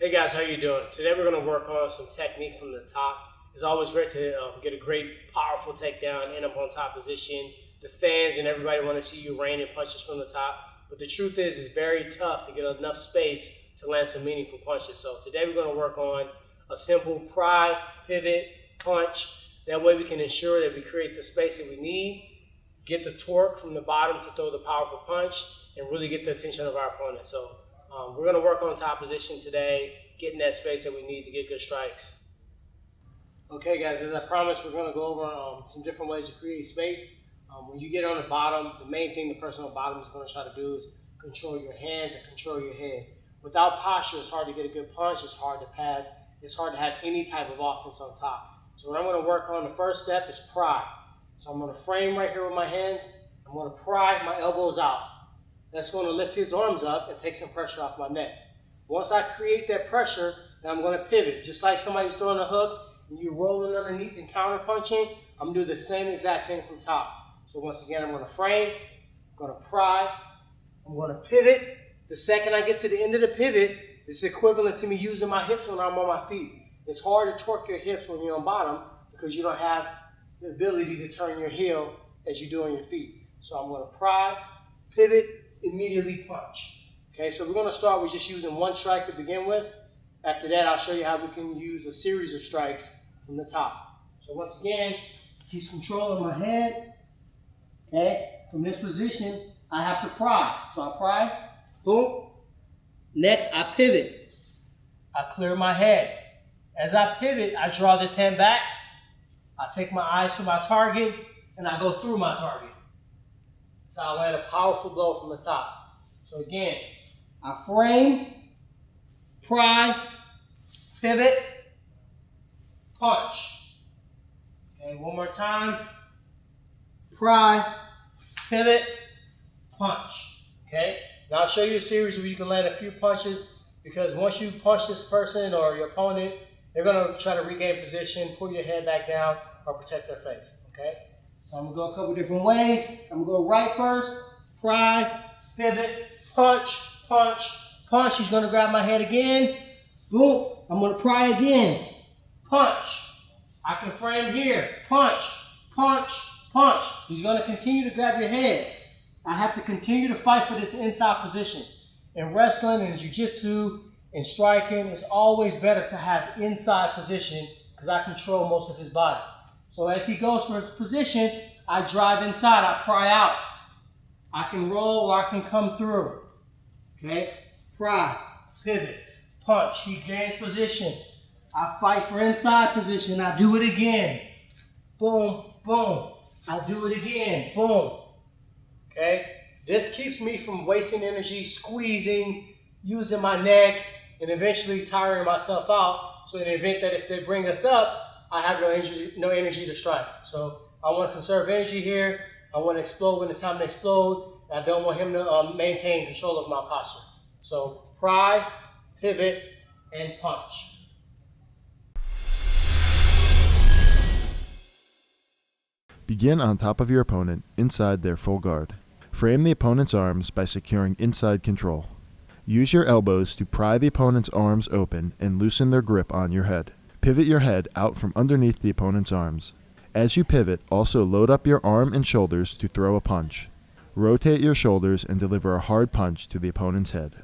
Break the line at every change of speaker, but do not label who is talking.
Hey guys, how you doing? Today we're going to work on some technique from the top. It's always great to get a great, powerful takedown, end up on top position. The fans and everybody want to see you raining punches from the top. But the truth is, it's very tough to get enough space to land some meaningful punches. So today we're going to work on a simple pry, pivot, punch. That way we can ensure that we create the space that we need, get the torque from the bottom to throw the powerful punch, and really get the attention of our opponent. So we're going to work on top position today, getting that space that we need to get good strikes. Okay guys, as I promised, we're going to go over some different ways to create space. When you get on the bottom, the main thing the person on the bottom is going to try to do is control your hands and control your head. Without posture, it's hard to get a good punch, it's hard to pass, it's hard to have any type of offense on top. So what I'm going to work on, the first step is pry. So I'm going to frame right here with my hands. I'm going to pry my elbows out. That's going to lift his arms up and take some pressure off my neck. Once I create that pressure, then I'm going to pivot. Just like somebody's throwing a hook and you're rolling underneath and counter punching, I'm going to do the same exact thing from top. So once again, I'm going to frame, I'm going to pry, I'm going to pivot. The second I get to the end of the pivot, it's equivalent to me using my hips when I'm on my feet. It's hard to torque your hips when you're on bottom because you don't have the ability to turn your heel as you do on your feet. So I'm going to pry, pivot, immediately punch. Okay, so we're going to start with just using one strike to begin with. After that, I'll show you how we can use a series of strikes from the top. So once again, he's controlling my head. Okay, from this position, I have to pry. So I pry, boom. Next, I pivot. I clear my head. As I pivot, I draw this hand back. I take my eyes to my target, and I go through my target. So I land a powerful blow from the top. So again, I frame, pry, pivot, punch. Okay, one more time. Pry, pivot, punch. Okay? Now I'll show you a series where you can land a few punches because once you punch this person or your opponent, they're going to try to regain position, pull your head back down, or protect their face. Okay? So I'm going to go a couple different ways. I'm going to go right first, pry, pivot, punch, punch, punch. He's going to grab my head again. Boom. I'm going to pry again. Punch. I can frame here. Punch, punch, punch. He's going to continue to grab your head. I have to continue to fight for this inside position. In wrestling and jiu-jitsu and striking, it's always better to have inside position because I control most of his body. So as he goes for his position, I drive inside, I pry out. I can roll or I can come through. Okay? Pry, pivot, punch. He gains position. I fight for inside position. I do it again. Boom, boom. I do it again. Boom. Okay? This keeps me from wasting energy, squeezing, using my neck, and eventually tiring myself out. So in the event that if they bring us up, I have no energy to strike. So I want to conserve energy here. I want to explode when it's time to explode. I don't want him to maintain control of my posture. So pry, pivot, and punch.
Begin on top of your opponent, inside their full guard. Frame the opponent's arms by securing inside control. Use your elbows to pry the opponent's arms open and loosen their grip on your head. Pivot your head out from underneath the opponent's arms. As you pivot, also load up your arm and shoulders to throw a punch. Rotate your shoulders and deliver a hard punch to the opponent's head.